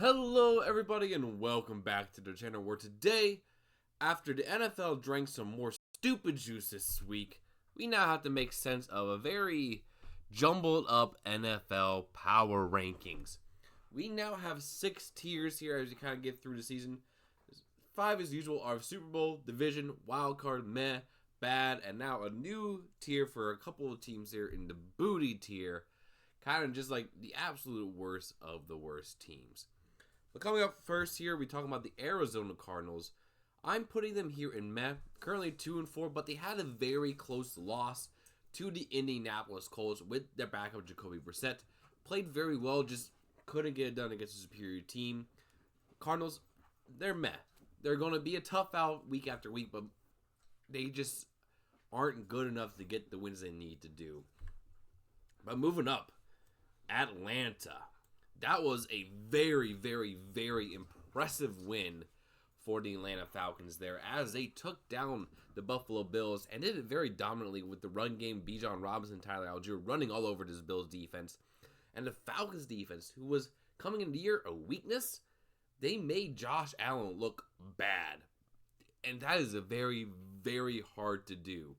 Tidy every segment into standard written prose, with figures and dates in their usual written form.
Hello everybody and welcome back to the channel where today, after the NFL drank some more stupid juice this week, we now have to make sense of a very jumbled up NFL power rankings. We now have 6 tiers here as we kind of get through the season. 5 as usual are Super Bowl, Division, Wildcard, Meh, Bad, and now a new tier for a couple of teams here in the Booty tier. Kind of just like the absolute worst of the worst teams. But coming up first here, we talking about the Arizona Cardinals. I'm putting them here in Meh, currently 2-4, but they had a very close loss to the Indianapolis Colts with their backup Jacoby Brissett. Played very well, just couldn't get it done against a superior team. Cardinals, they're Meh. They're going to be a tough out week after week, but they just aren't good enough to get the wins they need to do. But moving up, Atlanta. That was a very, very, very impressive win for the Atlanta Falcons there as they took down the Buffalo Bills and did it very dominantly with the run game. Bijan Robinson, Tyler Algier running all over this Bills defense. And the Falcons defense, who was coming into the year a weakness, they made Josh Allen look bad. And that is a very, very hard to do.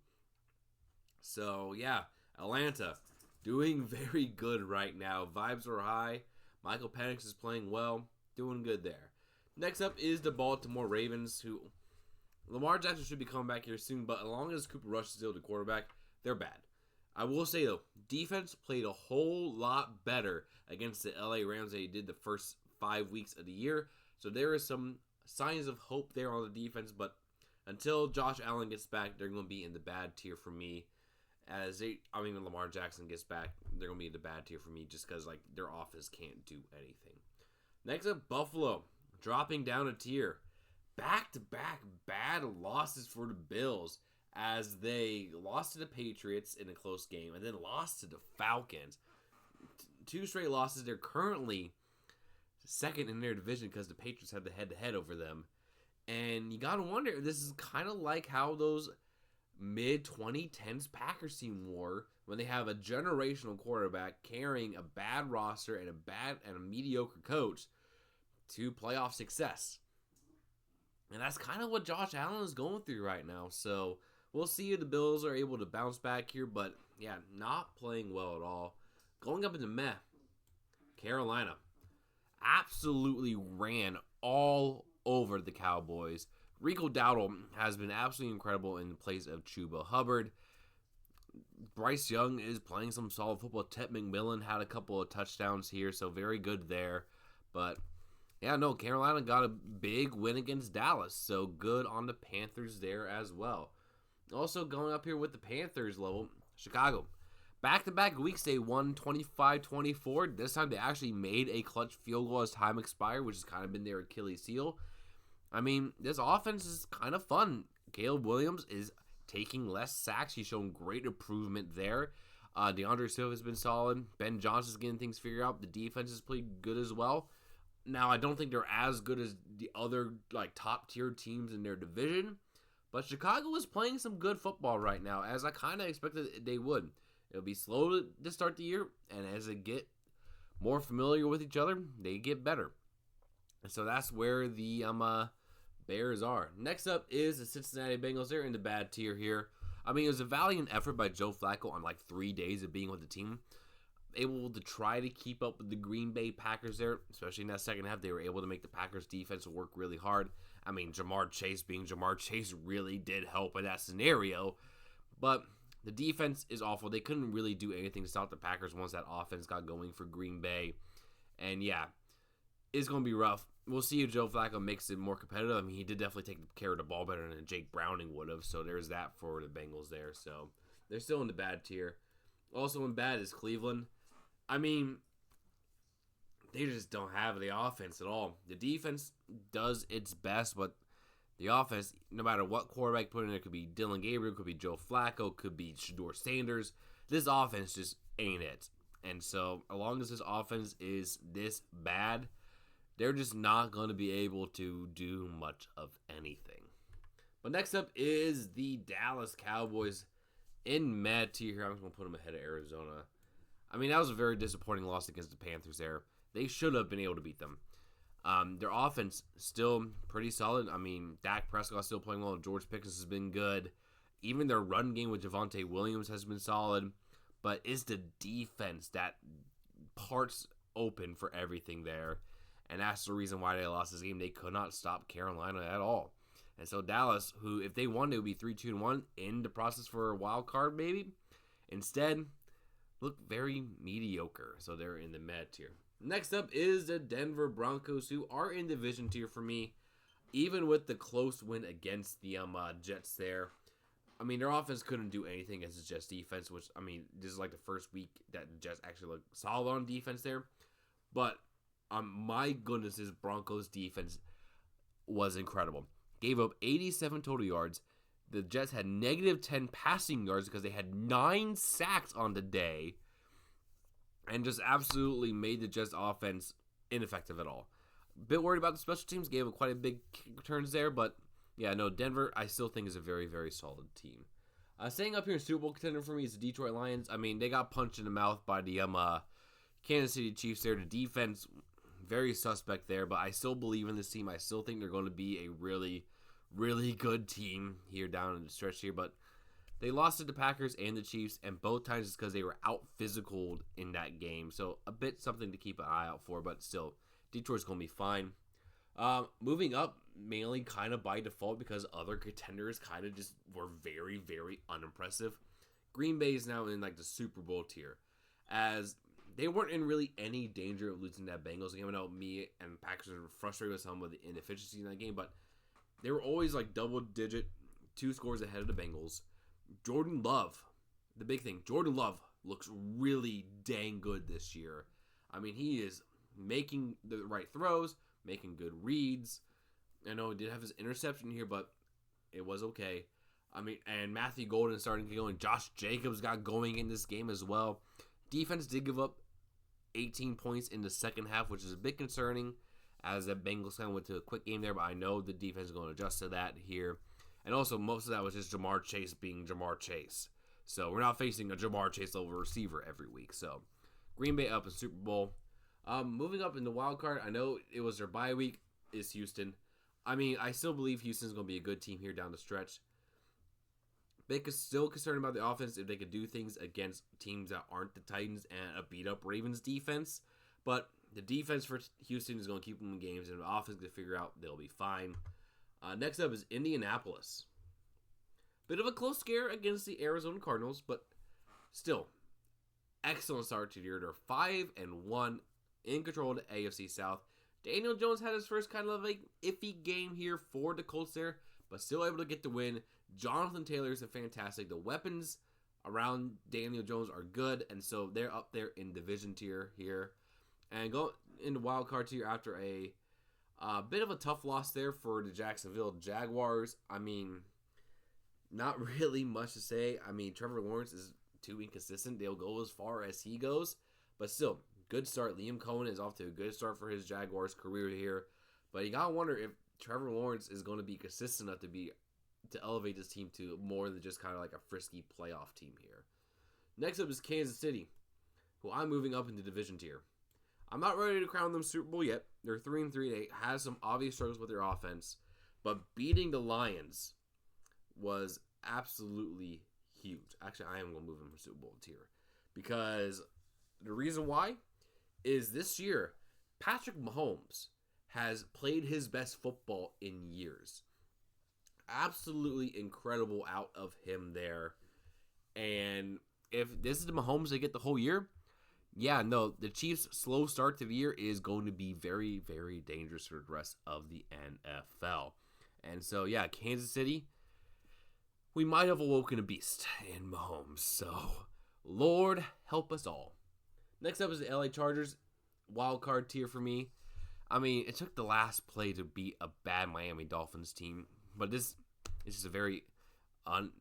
So, yeah, Atlanta doing very good right now. Vibes are high. Michael Penix is playing well, doing good there. Next up is the Baltimore Ravens, who Lamar Jackson should be coming back here soon, but as long as Cooper Rush is still the quarterback, they're bad. I will say, though, defense played a whole lot better against the LA Rams than they did the first 5 weeks of the year, so there is some signs of hope there on the defense, but until Josh Allen gets back, they're going to be in the bad tier for me. When Lamar Jackson gets back, they're going to be in the bad tier for me just because, their offense can't do anything. Next up, Buffalo, dropping down a tier. Back-to-back bad losses for the Bills as they lost to the Patriots in a close game and then lost to the Falcons. 2 straight losses. They're currently second in their division because the Patriots have the head-to-head over them. And you got to wonder, this is kind of like how those mid-2010s Packers team were when they have a generational quarterback carrying a bad roster and a mediocre coach to playoff success. And that's kind of what Josh Allen is going through right now. So we'll see if the Bills are able to bounce back here. But, yeah, not playing well at all. Going up into Meh, Carolina absolutely ran all over the Cowboys. Rico Dowdle has been absolutely incredible in place of Chuba Hubbard. Bryce Young is playing some solid football. Ted McMillan had a couple of touchdowns here, so very good there. But, yeah, no, Carolina got a big win against Dallas, so good on the Panthers there as well. Also going up here with the Panthers level, Chicago. Back-to-back weeks, they won 25-24. This time they actually made a clutch field goal as time expired, which has kind of been their Achilles heel. I mean, this offense is kind of fun. Caleb Williams is taking less sacks. He's shown great improvement there. DeAndre Swift has been solid. Ben Johnson's getting things figured out. The defense has played good as well. Now, I don't think they're as good as the other top-tier teams in their division, but Chicago is playing some good football right now, as I kind of expected they would. It'll be slow to start the year, and as they get more familiar with each other, they get better. And so that's where the Bears are. Next up is the Cincinnati Bengals. They're in the bad tier here. I mean, it was a valiant effort by Joe Flacco on 3 days of being with the team. Able to try to keep up with the Green Bay Packers there, especially in that second half. They were able to make the Packers defense work really hard. I mean, Jamar Chase being Jamar Chase really did help in that scenario. But the defense is awful. They couldn't really do anything to stop the Packers once that offense got going for Green Bay. And yeah, it's going to be rough. We'll see if Joe Flacco makes it more competitive. I mean, he did definitely take care of the ball better than Jake Browning would have. So there's that for the Bengals there. So they're still in the bad tier. Also in bad is Cleveland. I mean, they just don't have the offense at all. The defense does its best, but the offense, no matter what quarterback put in there, could be Dylan Gabriel, could be Joe Flacco, could be Shedeur Sanders. This offense just ain't it. And so, as long as this offense is this bad, they're just not going to be able to do much of anything. But next up is the Dallas Cowboys in Meh tier here. I'm just going to put them ahead of Arizona. I mean, that was a very disappointing loss against the Panthers there. They should have been able to beat them. Their offense still pretty solid. I mean, Dak Prescott still playing well. George Pickens has been good. Even their run game with Javonte Williams has been solid. But it's the defense that parts open for everything there. And that's the reason why they lost this game. They could not stop Carolina at all. And so Dallas, who if they won, it would be 3-2-1 in the process for a wild card, maybe. Instead, look very mediocre. So they're in the mid tier. Next up is the Denver Broncos, who are in division tier for me, even with the close win against the Jets there. I mean, their offense couldn't do anything against the Jets defense, which, I mean, this is like the first week that the Jets actually looked solid on defense there. But my goodness, this Broncos defense was incredible. Gave up 87 total yards. The Jets had negative 10 passing yards because they had 9 sacks on the day. And just absolutely made the Jets offense ineffective at all. Bit worried about the special teams. Gave up quite a big kick returns there. But, yeah, no, Denver I still think is a very, very solid team. Staying up here in Super Bowl contender for me is the Detroit Lions. I mean, they got punched in the mouth by the Kansas City Chiefs there. The defense, very suspect there. But I still believe in this team. I still think they're going to be a really, really good team here down in the stretch here. But they lost to the Packers and the Chiefs, and both times it's because they were out-physicaled in that game. So a bit something to keep an eye out for, but still, Detroit's going to be fine. Moving up, mainly kind of by default because other contenders kind of just were very, very unimpressive. Green Bay is now in like the Super Bowl tier, as they weren't in really any danger of losing that Bengals game. I know me and Packers were frustrated with some of the inefficiency in that game, but they were always like double-digit, 2 scores ahead of the Bengals. Jordan Love, the big thing, Jordan Love looks really dang good this year. I mean, he is making the right throws, making good reads. I know he did have his interception here, but it was okay. I mean, and Matthew Golden starting to go, and Josh Jacobs got going in this game as well. Defense did give up 18 points in the second half, which is a bit concerning, as the Bengals kind of went to a quick game there, but I know the defense is going to adjust to that here. And also, most of that was just Jamar Chase being Jamar Chase. So, we're not facing a Jamar Chase level receiver every week. So, Green Bay up in Super Bowl. Moving up in the wild card, I know it was their bye week, is Houston. I mean, I still believe Houston's going to be a good team here down the stretch. They could still concerned about the offense if they could do things against teams that aren't the Titans and a beat-up Ravens defense. But the defense for Houston is going to keep them in games, and the offense can figure out they'll be fine. Next up is Indianapolis. Bit of a close scare against the Arizona Cardinals, but still, excellent start to the year. They're 5-1 in control of the AFC South. Daniel Jones had his first kind of like iffy game here for the Colts there, but still able to get the win. Jonathan Taylor is fantastic. The weapons around Daniel Jones are good, and so they're up there in division tier here. And go into wild card tier after a bit of a tough loss there for the Jacksonville Jaguars. I mean, not really much to say. I mean, Trevor Lawrence is too inconsistent. They'll go as far as he goes. But still, good start. Liam Cohen is off to a good start for his Jaguars career here. But you got to wonder if Trevor Lawrence is going to be consistent enough to elevate this team to more than just kind of like a frisky playoff team here. Next up is Kansas City, who I'm moving up into division tier. I'm not ready to crown them Super Bowl yet. They're 3-3. They had some obvious struggles with their offense, but beating the Lions was absolutely huge. Actually, I am going to move them from Super Bowl tier because the reason why is this year Patrick Mahomes has played his best football in years. Absolutely incredible out of him there. And if this is the Mahomes they get the whole year, yeah, no, the Chiefs' slow start to the year is going to be very, very dangerous for the rest of the NFL. And so, yeah, Kansas City, we might have awoken a beast in Mahomes. So, Lord help us all. Next up is the LA Chargers, wild card tier for me. I mean, it took the last play to beat a bad Miami Dolphins team, but this is a very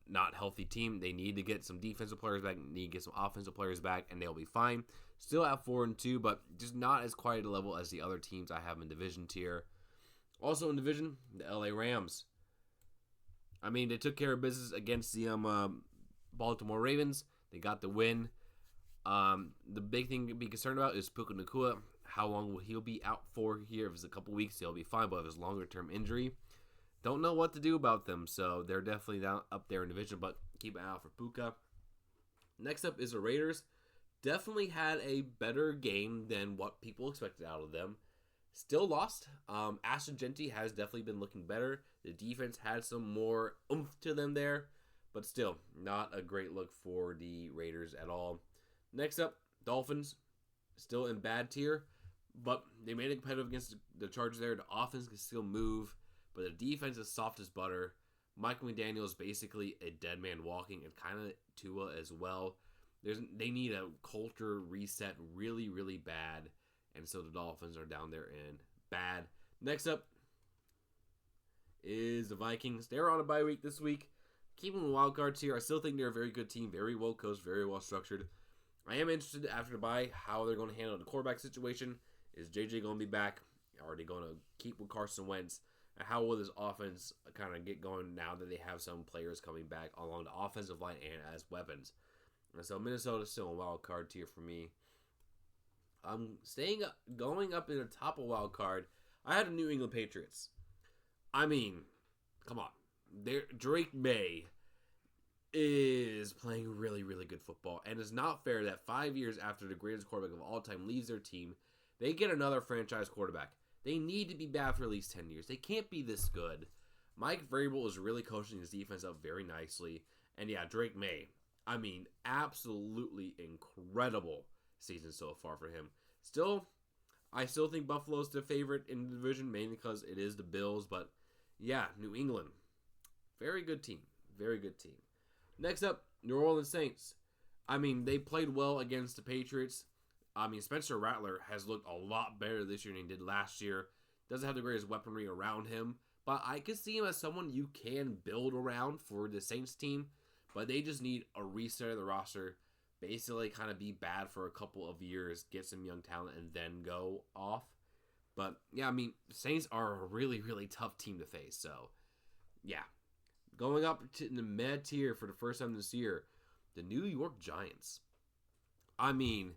not healthy team. They need to get some defensive players back, need to get some offensive players back, and they'll be fine. Still at 4-2, but just not as quite a level as the other teams I have in division tier. Also in division, the LA Rams. I mean, they took care of business against the Baltimore Ravens. They got the win. The big thing to be concerned about is Puka Nacua how long will he be out for here? If it's a couple weeks, he'll be fine. But if it's longer term injury, don't know what to do about them. So they're definitely down up there in division, but keep an eye out for Puka. Next up is the Raiders. Definitely had a better game than what people expected out of them. Still lost. Ashton Jeanty has definitely been looking better. The defense had some more oomph to them there, but still not a great look for the Raiders at all. Next up, Dolphins. Still in bad tier, but they made it competitive against the Chargers there. The offense can still move, but the defense is soft as butter. Mike McDaniel is basically a dead man walking, and kind of Tua as well. They need a culture reset really, really bad, and so the Dolphins are down there in bad. Next up is the Vikings. They're on a bye week this week. Keeping the wild cards here, I still think they're a very good team, very well coached, very well structured. I am interested after the bye how they're going to handle the quarterback situation. Is JJ going to be back? Are they going to keep with Carson Wentz? And how will this offense kind of get going now that they have some players coming back along the offensive line and as weapons? And so Minnesota's still a wild card tier for me. I'm going up in the top of wild card. I had the New England Patriots. I mean, come on. Drake May is playing really, really good football. And it's not fair that 5 years after the greatest quarterback of all time leaves their team, they get another franchise quarterback. They need to be bad for at least 10 years. They can't be this good. Mike Vrabel is really coaching his defense up very nicely. And yeah, Drake May. I mean, absolutely incredible season so far for him. I still think Buffalo's the favorite in the division, mainly because it is the Bills. But yeah, New England. Very good team. Very good team. Next up, New Orleans Saints. I mean, they played well against the Patriots. I mean, Spencer Rattler has looked a lot better this year than he did last year. Doesn't have the greatest weaponry around him. But I could see him as someone you can build around for the Saints team. But they just need a reset of the roster. Basically kind of be bad for a couple of years. Get some young talent and then go off. But yeah, I mean, Saints are a really, really tough team to face. So yeah. Going up to the mid tier for the first time this year. The New York Giants. I mean,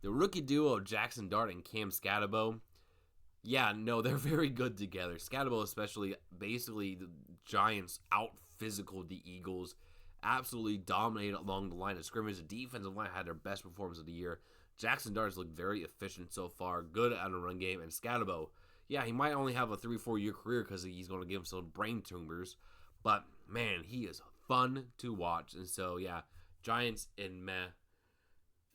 the rookie duo Jackson Dart and Cam Scatterbo. Yeah, no, they're very good together. Scatterbo especially, basically the Giants out-physical the Eagles. Absolutely dominated along the line of scrimmage. The defensive line had their best performance of the year. Jackson Dart's looked very efficient so far. Good at a run game. And Scatterbo, yeah, he might only have a 3-4 year career because he's going to give himself brain tumors. But, man, he is fun to watch. And so, yeah, Giants in meh.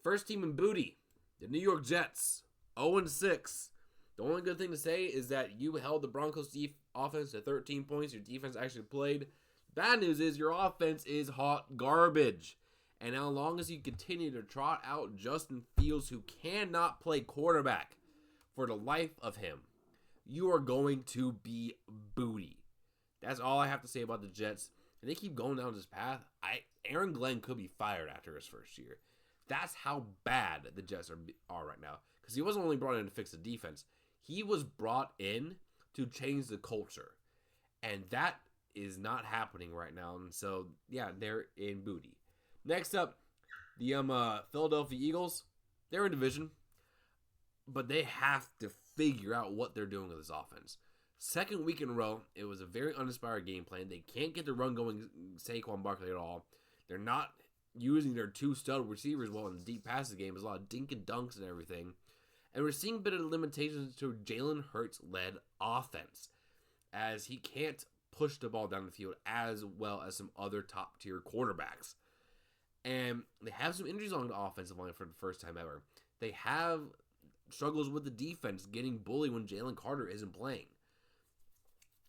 First team in booty, the New York Jets, 0-6. The only good thing to say is that you held the Broncos' offense to 13 points. Your defense actually played. Bad news is your offense is hot garbage. And as long as you continue to trot out Justin Fields, who cannot play quarterback for the life of him, you are going to be booty. That's all I have to say about the Jets. And they keep going down this path. Aaron Glenn could be fired after his first year. That's how bad the Jets are right now. Because he wasn't only brought in to fix the defense. He was brought in to change the culture. And that is not happening right now. And so, yeah, they're in booty. Next up, the Philadelphia Eagles. They're in division. But they have to figure out what they're doing with this offense. Second week in a row, it was a very uninspired game plan. They can't get the run going, Saquon Barkley, at all. They're not using their two stud receivers well in the deep passes game. There's a lot of dink and dunks and everything. And we're seeing a bit of limitations to Jalen Hurts-led offense, as he can't push the ball down the field as well as some other top-tier quarterbacks. And they have some injuries on the offensive line for the first time ever. They have struggles with the defense, getting bullied when Jalen Carter isn't playing.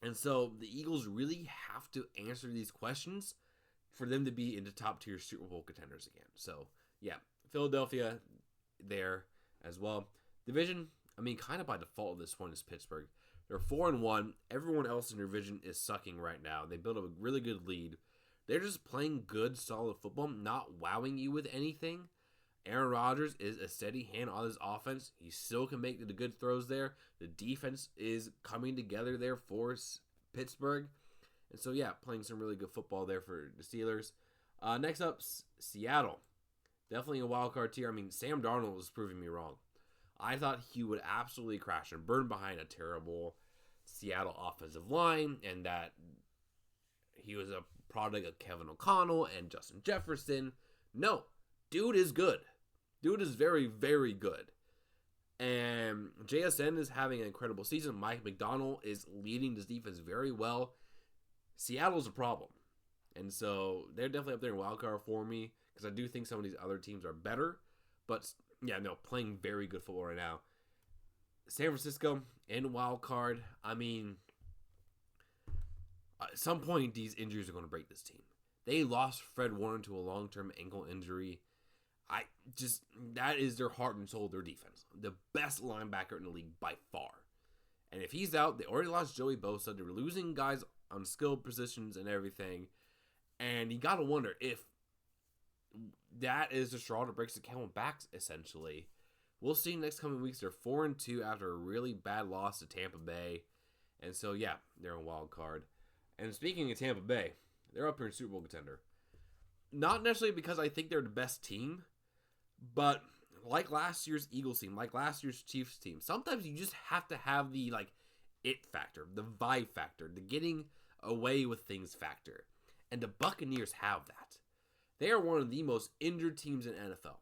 And so the Eagles really have to answer these questions for them to be into top-tier Super Bowl contenders again. So, yeah, Philadelphia there as well. Division, I mean, kind of by default at this point is Pittsburgh. They're 4-1. Everyone else in their division is sucking right now. They built up a really good lead. They're just playing good, solid football, not wowing you with anything. Aaron Rodgers is a steady hand on his offense. He still can make the good throws there. The defense is coming together there for Pittsburgh. And so, yeah, playing some really good football there for the Steelers. Next up, Seattle. Definitely a wild card tier. I mean, Sam Darnold is proving me wrong. I thought he would absolutely crash and burn behind a terrible Seattle offensive line, and that he was a product of Kevin O'Connell and Justin Jefferson. No, dude is good. Dude is very, very good. And JSN is having an incredible season. Mike McDonald is leading this defense very well. Seattle's a problem. And so they're definitely up there in wild card for me because I do think some of these other teams are better. But yeah, no, playing very good football right now. San Francisco in wild card. I mean, at some point these injuries are going to break this team. They lost Fred Warner to a long-term ankle injury. That is their heart and soul of their defense. The best linebacker in the league by far. And if he's out, they already lost Joey Bosa. They were losing guys on skilled positions and everything. And you got to wonder if that is the straw that breaks the camel's back, essentially. We'll see next coming weeks. They're 4-2 after a really bad loss to Tampa Bay. And so, yeah, they're in wild card. And speaking of Tampa Bay, they're up here in Super Bowl contender. Not necessarily because I think they're the best team, but like last year's Eagles team, like last year's Chiefs team, sometimes you just have to have the it factor, the vibe factor, the getting away with things factor. And the Buccaneers have that. They are one of the most injured teams in NFL.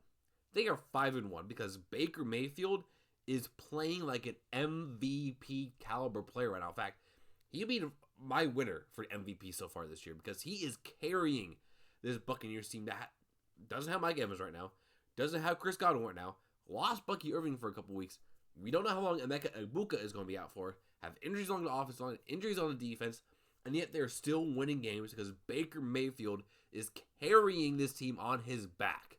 They are 5-1 because Baker Mayfield is playing like an MVP caliber player right now. In fact, he'll be my winner for MVP so far this year because he is carrying this Buccaneers team that doesn't have Mike Evans right now, doesn't have Chris Godwin right now, lost Bucky Irving for a couple weeks. We don't know how long Emeka Egbuka is going to be out for, have injuries on the offensive line, injuries on the defense, and yet they're still winning games because Baker Mayfield is carrying this team on his back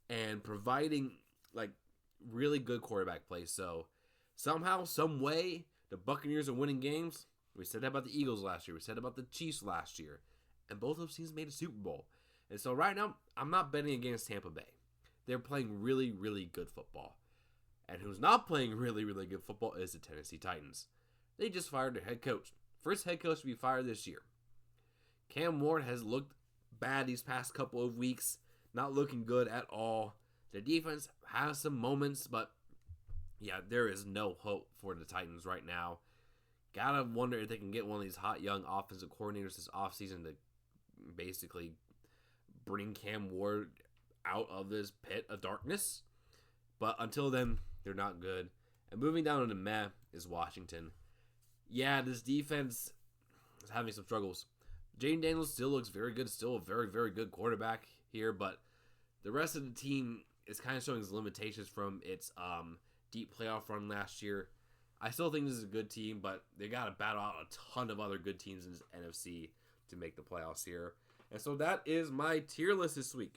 and providing really good quarterback play. So somehow, some way, the Buccaneers are winning games. We said that about the Eagles last year. We said about the Chiefs last year. And both of those teams made a Super Bowl. And so right now, I'm not betting against Tampa Bay. They're playing really, really good football. And who's not playing really, really good football is the Tennessee Titans. They just fired their head coach. First head coach to be fired this year. Cam Ward has looked bad these past couple of weeks. Not looking good at all. The defense has some moments, but yeah, there is no hope for the Titans right now. Gotta wonder if they can get one of these hot young offensive coordinators this offseason to basically bring Cam Ward out of this pit of darkness. But until then, they're not good. And moving down into meh is Washington. Yeah, this defense is having some struggles. Jaden Daniels still looks very good, still a very, very good quarterback here, but the rest of the team is kind of showing its limitations from its deep playoff run last year. I still think this is a good team, but they got to battle out a ton of other good teams in this NFC to make the playoffs here. And so that is my tier list this week.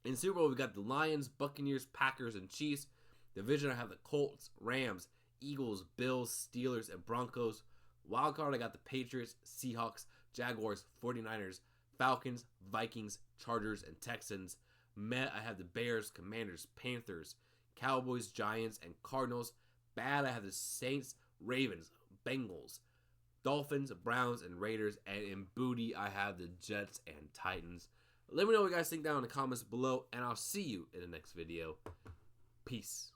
In Super Bowl, we got the Lions, Buccaneers, Packers, and Chiefs. Division, I have the Colts, Rams, Eagles, Bills, Steelers, and Broncos. Wild card, I got the Patriots, Seahawks, Jaguars, 49ers, Falcons, Vikings, Chargers, and Texans. Met, I have the Bears, Commanders, Panthers, Cowboys, Giants, and Cardinals. Bad, I have the Saints, Ravens, Bengals, Dolphins, Browns, and Raiders. And in booty, I have the Jets and Titans. Let me know what you guys think down in the comments below, and I'll see you in the next video. Peace.